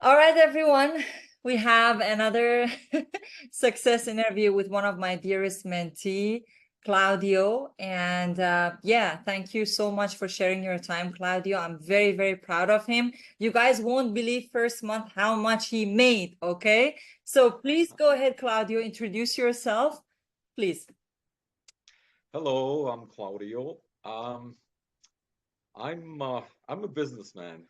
All right, everyone. We have another success interview with one of my dearest mentee, Claudio. And yeah, thank you so much for sharing your time, Claudio. I'm very, very proud of him. You guys won't believe first month how much he made, okay? So please go ahead, Claudio, introduce yourself, please. Hello, I'm Claudio. I'm a businessman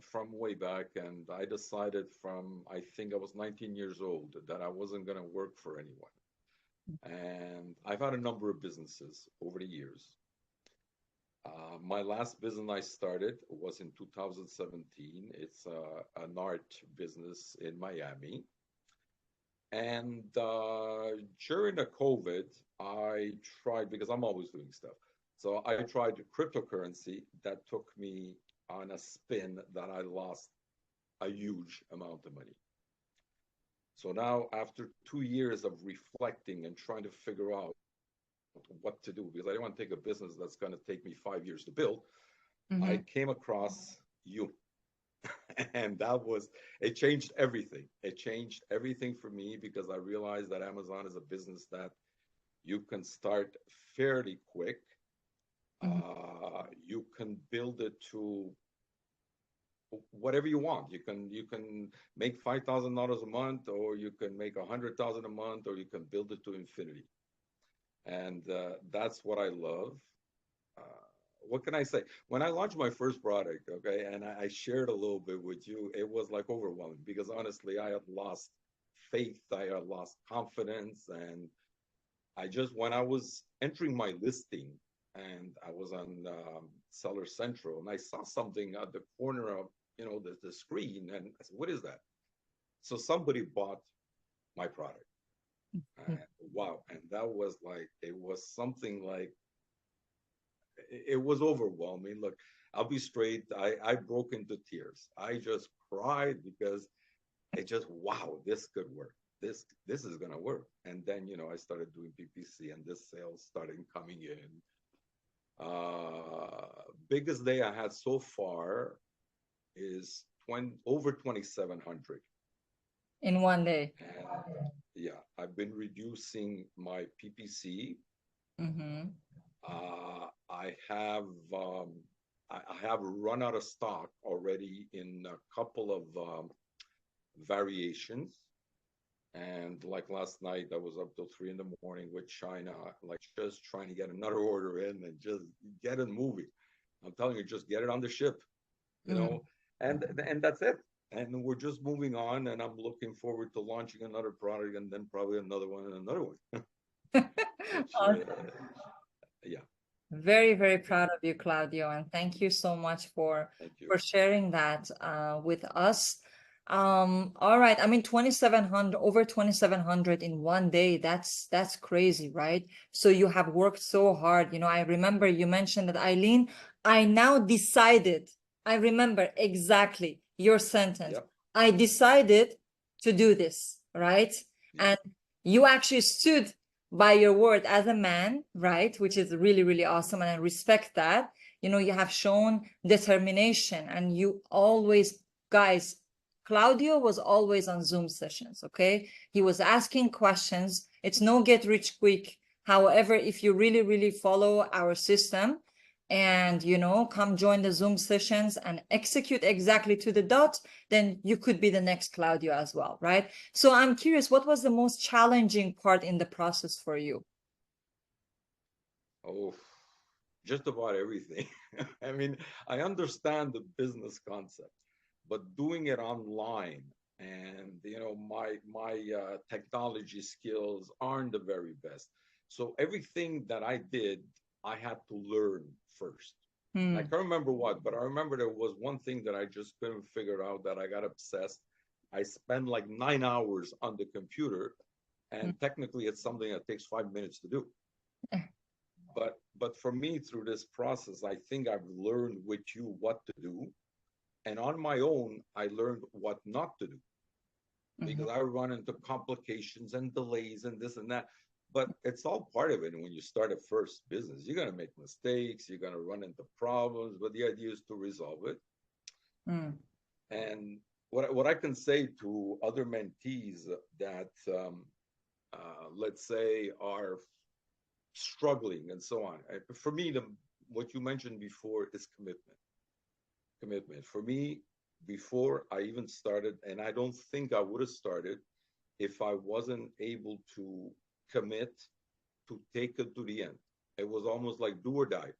from way back, and I decided from I think I was 19 years old that I wasn't going to work for anyone. And I've had a number of businesses over the years. My last business I started was in 2017. It's an art business in Miami. And during the COVID, I tried because I'm always doing stuff. So I tried cryptocurrency that took me on a spin that I lost a huge amount of money. So now, after 2 years of reflecting and trying to figure out what to do, because I didn't want to take a business that's going to take me 5 years to build, I came across you. And it changed everything. It changed everything for me because I realized that Amazon is a business that you can start fairly quick. You can build it to whatever you want. You can make $5,000 a month, or you can make 100,000 a month, or you can build it to infinity. And that's what I love. Uh, what can I say? When I launched my first product, okay, and I shared a little bit with you, it was like overwhelming because honestly, I had lost faith, I had lost confidence, and when I was entering my listing, and I was on Seller Central, and I saw something at the corner of the screen, and I said, "What is that?" So somebody bought my product. And wow, and that was like it was something like it was overwhelming. Look, I'll be straight. I broke into tears. I just cried because it just wow, this could work. This is gonna work. And then I started doing PPC, and this sales started coming in. Biggest day I had so far is over 2,700. In one day. And yeah, I've been reducing my PPC. I have I have run out of stock already in a couple of variations. And like last night, I was up till 3 in the morning with China, like just trying to get another order in and just get it moving. I'm telling you, just get it on the ship, you know, and that's it. And we're just moving on, and I'm looking forward to launching another product, and then probably another one and another one. Which, yeah. Very, very proud of you, Claudio, and thank you so much for Thank you. sharing that with us. All right, I mean 2,700, over 2,700 in one day. That's crazy, right? So you have worked so hard. I remember you mentioned that, Eileen, I now decided. I remember exactly your sentence. Yep. I decided to do this, right? Yep. And you actually stood by your word as a man, right? Which is really, really awesome. And I respect that. You have shown determination, and you always, guys, Claudio was always on Zoom sessions, okay? He was asking questions. It's no get rich quick. However, if you really, really follow our system and, come join the Zoom sessions and execute exactly to the dot, then you could be the next Claudio as well, right? So I'm curious, what was the most challenging part in the process for you? Oh, just about everything. I mean, I understand the business concept, but doing it online, and my technology skills aren't the very best. So everything that I did, I had to learn first. I can't remember what, but I remember there was one thing that I just couldn't figure out, that I got obsessed. I spent like 9 hours on the computer, and technically it's something that takes 5 minutes to do. But for me, through this process, I think I've learned with you what to do, and on my own, I learned what not to do, because I run into complications and delays and this and that. But it's all part of it. And when you start a first business, you're going to make mistakes, you're going to run into problems, but the idea is to resolve it. And what I can say to other mentees that let's say are struggling and so on. For me, what you mentioned before is commitment. Commitment. For me, before I even started, and I don't think I would have started if I wasn't able to commit to take it to the end. It was almost like do or die.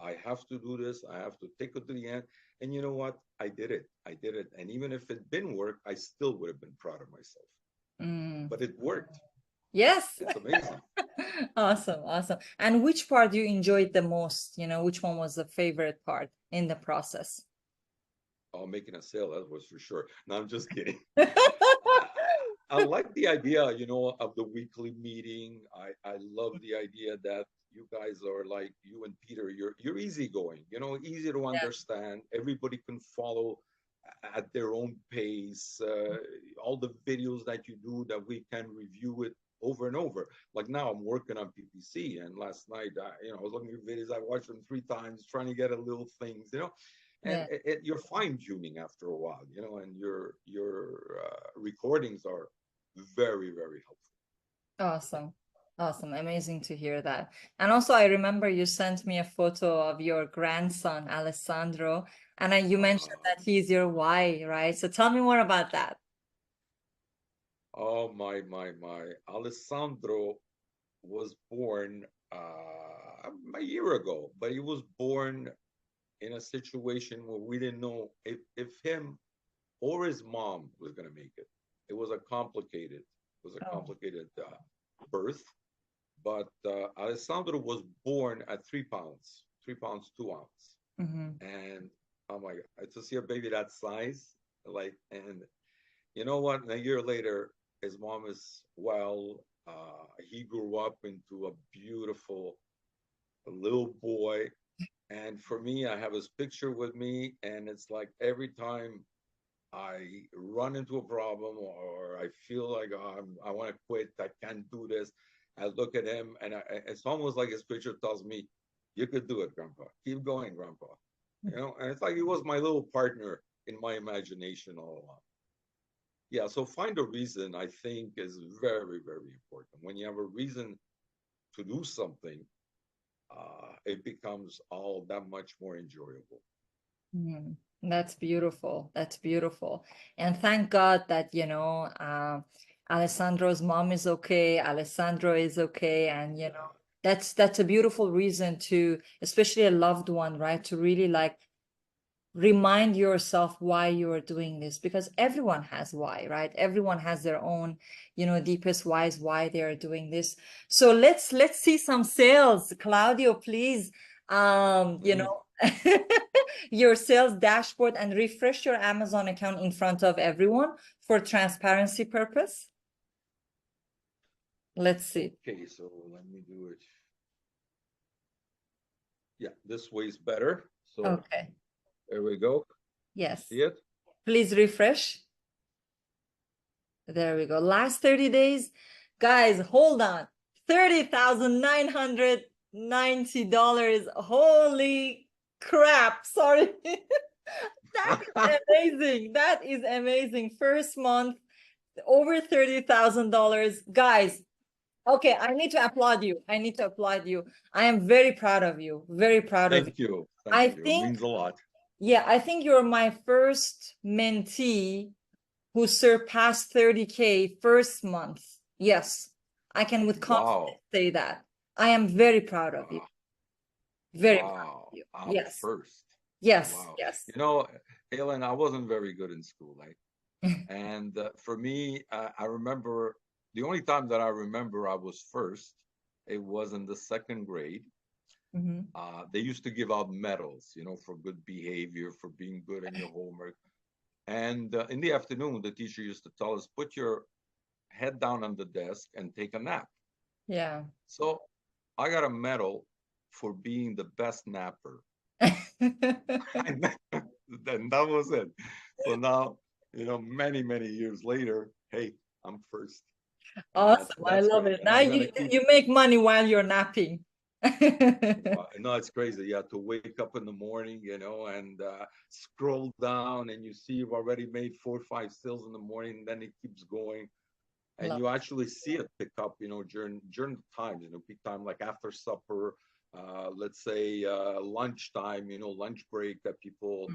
I have to do this. I have to take it to the end. And you know what? I did it. I did it. And even if it didn't work, I still would have been proud of myself. But it worked. Yes. It's amazing. Awesome, awesome. And which part you enjoyed the most? You know, which one was the favorite part in the process? Oh, making a sale, that was for sure. No, I'm just kidding. I like the idea, of the weekly meeting. I love the idea that you guys are like you and Peter. You're easygoing, easy to Yeah, understand. Everybody can follow at their own pace. All the videos that you do that we can review it over and over. Like now, I'm working on PPC, and last night, I was looking at videos. I watched them 3 times, trying to get a little things. And yeah. you're fine tuning after a while, and your recordings are very, very helpful. Awesome. Awesome. Amazing to hear that. And also, I remember you sent me a photo of your grandson, Alessandro, and you mentioned Uh, that he's your why, right? So tell me more about that. oh my! Alessandro was born a year ago, but he was born in a situation where we didn't know if him or his mom was going to make it. It was a Oh. complicated birth. But Alessandro was born at 3 pounds, 3 pounds 2 ounces, Mm-hmm. and oh my God, to see a baby that size, like, and you know what? A year later, his mom is well. He grew up into a beautiful little boy, and for me, I have his picture with me, and it's like every time I run into a problem or I feel like I want to quit, I can't do this. I look at him and it's almost like his picture tells me, you could do it, Grandpa. Keep going, Grandpa. And it's like he was my little partner in my imagination all along. Yeah, so find a reason, I think, is very, very important. When you have a reason to do something, it becomes all that much more enjoyable. Mm, that's beautiful. That's beautiful. And thank God that, Alessandro's mom is okay, Alessandro is okay, and Yeah. that's a beautiful reason to, especially a loved one, right? To really like remind yourself why you are doing this, because everyone has why, right? Everyone has their own, deepest whys why they are doing this. So let's see some sales. Claudio, please, Mhm. your sales dashboard and refresh your Amazon account in front of everyone for transparency purpose. Let's see. Okay, so let me do it. Yeah, this way's better. So Okay. there we go. You Yes. see it? Please refresh. There we go. Last 30 days. Guys, hold on. $30,990. Holy crap. Sorry. That is amazing. That is amazing. First month, over $30,000. Guys, okay, I need to applaud you. I need to applaud you. I am very proud of you. Very proud of you. Thank you. I Thank you. It think, means a lot. yeah, I think you're my first mentee who surpassed 30K first month. Yes, I can with confidence Wow. say that. I am very proud of you. Wow. Very proud of Wow. you. I'm Yes, first. yes, Wow. yes. Helen, I wasn't very good in school. And for me, I remember the only time that I remember I was first, it was in the second grade. Mhm. They used to give out medals, for good behavior, for being good in your homework. And in the afternoon, the teacher used to tell us, put your head down on the desk and take a nap. Yeah. So I got a medal for being the best napper. And that was it. So now, many, many years later, hey, I'm first. And that's Awesome. I that's love great. it. And Now I'm gonna you keep you make money while you're napping. No, it's crazy. Yeah, to wake up in the morning, and scroll down, and you see you've already made 4 or 5 sales in the morning. And then it keeps going, and Love. you actually see it pick up, during the times, peak time, like after supper, let's say lunchtime, lunch break that people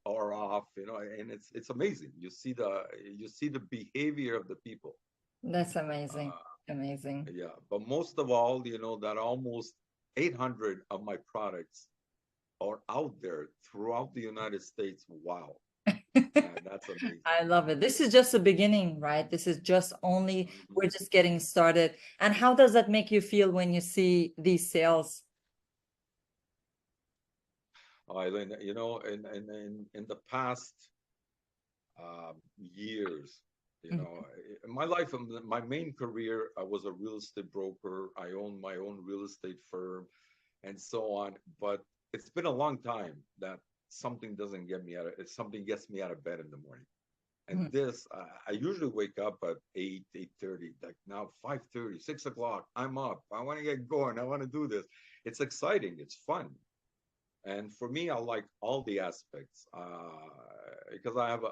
are off, and it's amazing. You see the behavior of the people. That's amazing. Uh, Amazing. yeah, but most of all, that almost 800 of my products are out there throughout the United States. Wow, man, that's amazing. I love it. This is just the beginning, right? This is just only, we're Mhm. just getting started. And how does that make you feel when you see these sales? Eileen, in the past years, Mhm. in my life, my main career, I was a real estate broker. I owned my own real estate firm and so on. But it's been a long time that something gets me out of bed in the morning. And Mhm. this, I usually wake up at 8:30, like now 5:30, 6 o'clock. I'm up. I want to get going. I want to do this. It's exciting. It's fun. And for me, I like all the aspects because I have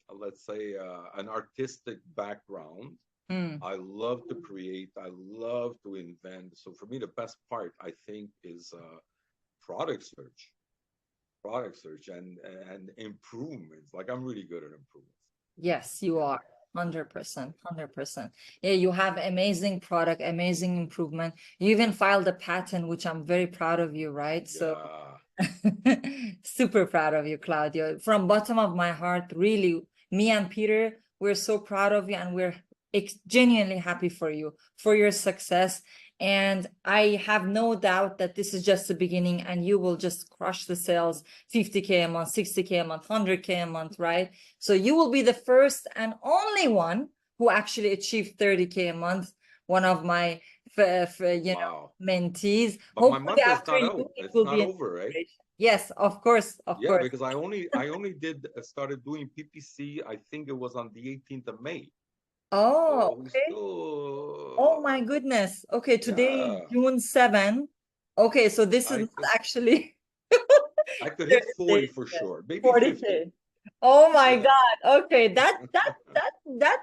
let's say an artistic background. Mm. I love to create. I love to invent. So for me, the best part, I think, is product search, and improvements. Like I'm really good at improvements. Yes, you Yeah, are. 100%, 100%. Yeah, you have amazing product, amazing improvement. You even filed a patent, which I'm very proud of you, right? So yeah, super proud of you, Claudio. From bottom of my heart, really, me and Peter, we're so proud of you and we're genuinely happy for you, for your success. And I have no doubt that this is just the beginning and you will just crush the sales 50K a month, 60K a month, 100K a month, right? So you will be the first and only one who actually achieved 30K a month. One of my, wow. mentees. But my Hopefully month is after not you, out. it It's will not be an over, right? inspiration. Yes, of course, of Yeah, course. because I only did started doing PPC. I think it was on the 18th of May. Oh, So we okay. Oh still, my goodness. Okay, today is yeah. June 7. Okay, so this is I not think actually I could hit 30 40 days for yet. sure, maybe 50. 40K. Oh my Yeah. God. Okay, that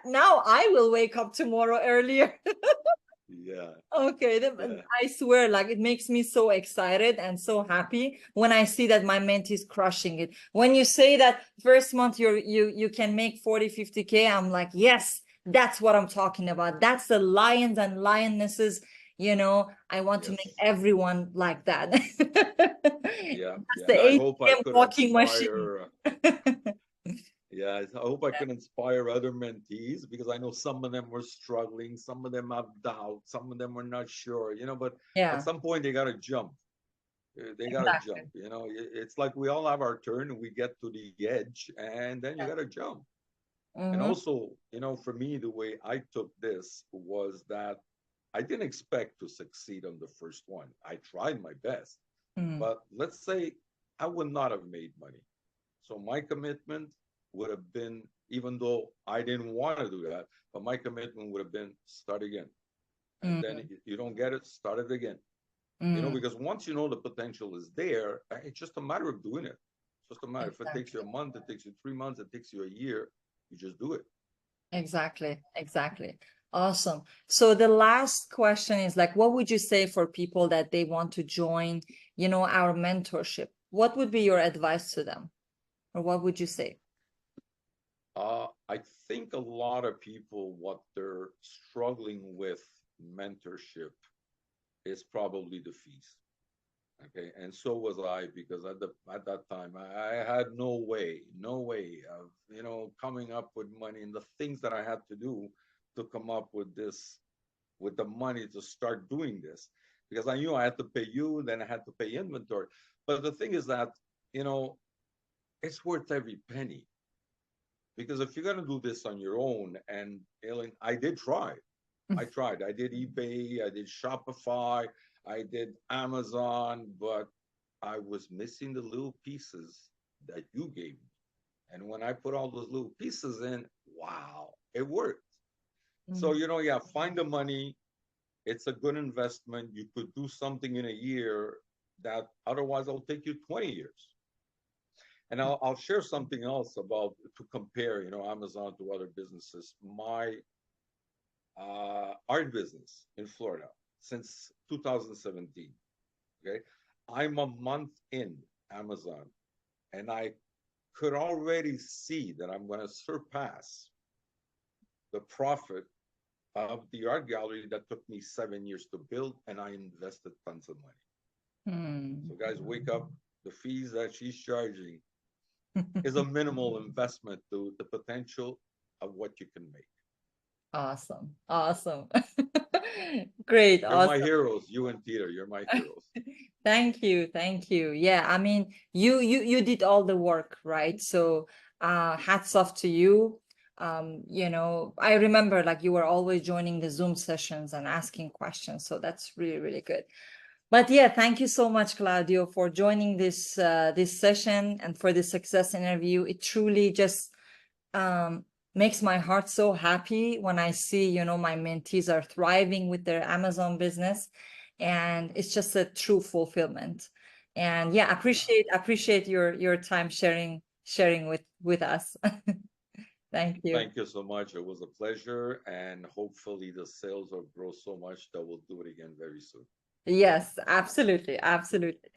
now I will wake up tomorrow earlier. Yeah. Okay, Yeah. I swear, like it makes me so excited and so happy when I see that my mentee is crushing it. When you say that first month you can make 40, 50K, I'm like, yes, that's what I'm talking about. That's the lions and lionesses, I want to make Yes. everyone like that. Yeah. That's Yeah. the And I hope I 8 could walking machine. inspire. Yeah, I hope I can inspire other mentees because I know some of them were struggling, some of them have doubt, some of them were not sure, but at Yeah, some point they got to jump. They got to jump. exactly. It's like we all have our turn and we get to the edge and then you Yeah. got to jump. And Mm-hmm. also, for me, the way I took this was that I didn't expect to succeed on the first one. I tried my best, Mm-hmm. but let's say I would not have made money. So my commitment would have been, even though I didn't want to do that, but my commitment would have been start again. And then Mm-hmm. if you don't get it, start it again. Mm-hmm. Because once you know the potential is there, it's just a matter of doing it. It's just a matter. If it takes you a Exactly. month, it takes you 3 months, it takes you a year, you just do it. Exactly, exactly. Awesome. So the last question is like, what would you say for people that they want to join, our mentorship? What would be your advice to them? Or what would you say? I think a lot of people, what they're struggling with mentorship is probably the fees. Okay, and so was I because at that time I had no way of coming up with money and the things that I had to do to come up with this, with the money to start doing this, because I knew I had to pay you, then I had to pay inventory. But the thing is that you know it's worth every penny, because if you're gonna do this on your own, and Ellen, I did try. I tried. I did eBay, I did Shopify, I did Amazon, but I was missing the little pieces that you gave me. And when I put all those little pieces in, wow, it worked. So, Mhm. yeah, find the money, it's a good investment. You could do something in a year that otherwise it'll take you 20 years. And I'll share something else about to compare, Amazon to other businesses. My art business in Florida since 2017. Okay, I'm a month in Amazon, and I could already see that I'm going to surpass the profit of the art gallery that took me 7 years to build, and I invested tons of money. So, guys, wake up. The fees that she's charging is a minimal investment to the potential of what you can make. Awesome. Awesome. Great. You're my Awesome. heroes, you and Peter. You're my heroes. Thank you. Thank you. Yeah, I mean, you did all the work, right? So, hats off to you. I remember like you were always joining the Zoom sessions and asking questions. So that's really, really good. But yeah, thank you so much, Claudio, for joining this session and for the success interview. It truly just makes my heart so happy when I see, my mentees are thriving with their Amazon business, and it's just a true fulfillment. And yeah, appreciate your time sharing with us. Thank you. Thank you so much. It was a pleasure, and hopefully the sales will grow so much that we'll do it again very soon. Yes, absolutely, absolutely.